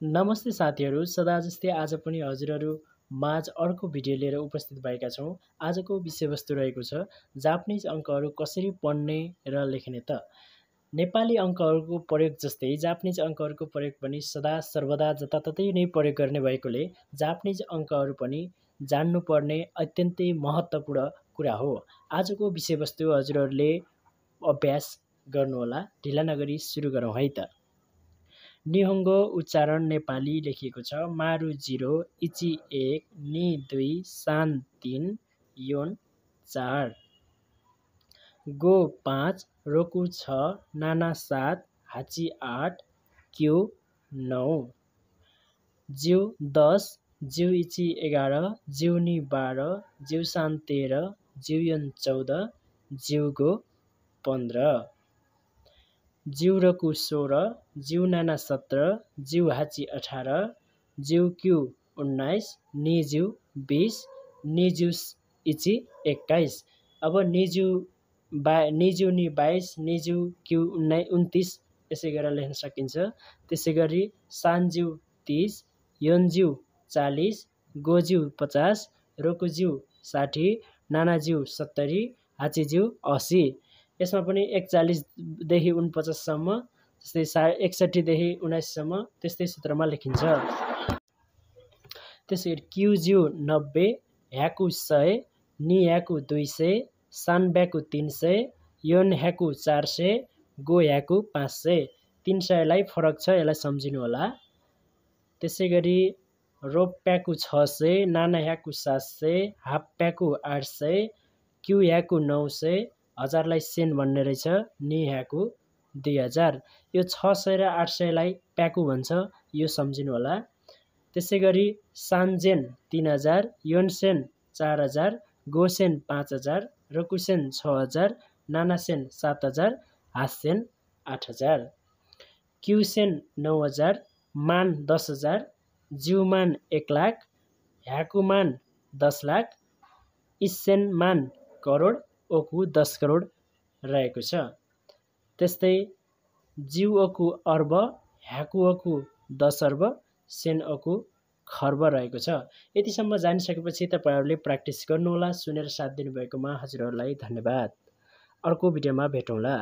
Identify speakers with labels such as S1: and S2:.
S1: नमस्ते साथीहरू, सदा जस्तै आज पनि हजुरहरू माझ अर्को भिडियो लिएर उपस्थित भएका छौँ। आजको विषयवस्तु रहेको छ जापानिज अङ्कहरू कसरी पढ्ने र लेख्ने त। नेपाली अङ्कहरूको प्रयोग जस्तै जापानिज अङ्कहरूको प्रयोग पनि सदा सर्वदा जताततै नै प्रयोग गर्ने भएकोले जापानिज अङ्कहरू पनि जान्नुपर्ने अत्यन्तै महत्त्वपूर्ण कुरा हो। आजको विषयवस्तु हजुरहरूले अभ्यास गर्नुहोला। ढिला नगरी सुरु गरौँ है त। निहोङ्गो उच्चारण नेपाली लेखिएको छ मारु 0, इची 1, नि 2, सान 3, योन 4, गो 5, रोकु 6, नाना 7, हाची 8, क्यु 9, जिउ 10, जिउ इची 11, जिउ नि 12, जिउ सान 13, जिउ योन 14, जिउ गो 15, जिउ रकु 16, जिउ नाना 17, जिउ हाची 18, जिउ क्यु 19, नि जिउ 20, नि जिउ इची 21। अब नि जिउ नि 22, नि जिउ क्यु 29 यसै गरेर लेख्न सकिन्छ। त्यसै गरी सान जिउ 30, योन जिउ 40, गो जिउ 50, रोकु जिउ 60, नाना जिउ 70, हाची जिउ 80। यसमा पनि 41 देखि 49 सम्म, त्यस्तै 61 देखि 79 सम्म त्यस्तै सूत्रमा लेखिन्छ। त्यसै गरी क्यु जिउ 90, ह्याकु 100, नि ह्याकु 200, सान ब्याकु 300, योन ह्याकु 400, गो ह्याकु 500। 300 लाई फरक छ, यसलाई सम्झिनु होला। त्यसै गरी रोप प्याकु 600, नाना ह्याकु 700, हाफ प्याकु 800, क्यु ह्याकु 900, हजारलाई सेन भन्ने रहेछ, नि ह्याकु 2000। यो 600 र 800 लाई प्याकु भन्छ, यो सम्झिनु होला। त्यसै गरी सान जेन 3000, योन सेन 4000, गो सेन 5000, रोकु सेन 6000, नाना सेन 7000, हात सेन 8000, क्यु सेन 9000, मान 10000, जिउ मान 1 लाख, ह्याकु मान 10 लाख, इसेन मान करोड, ओकु 10 करोड रहेको छ। त्यस्तै जिउ ओकु अर्ब, ह्याकु ओकु 10 अर्ब, सेन ओकु खर्ब रहेको छ। यतिसम्म जानिसकेपछि तपाईँहरूले प्र्याक्टिस गर्नुहोला। सुनेर साथ दिनुभएकोमा हजुरहरूलाई धन्यवाद। अर्को भिडियोमा भेटौँला।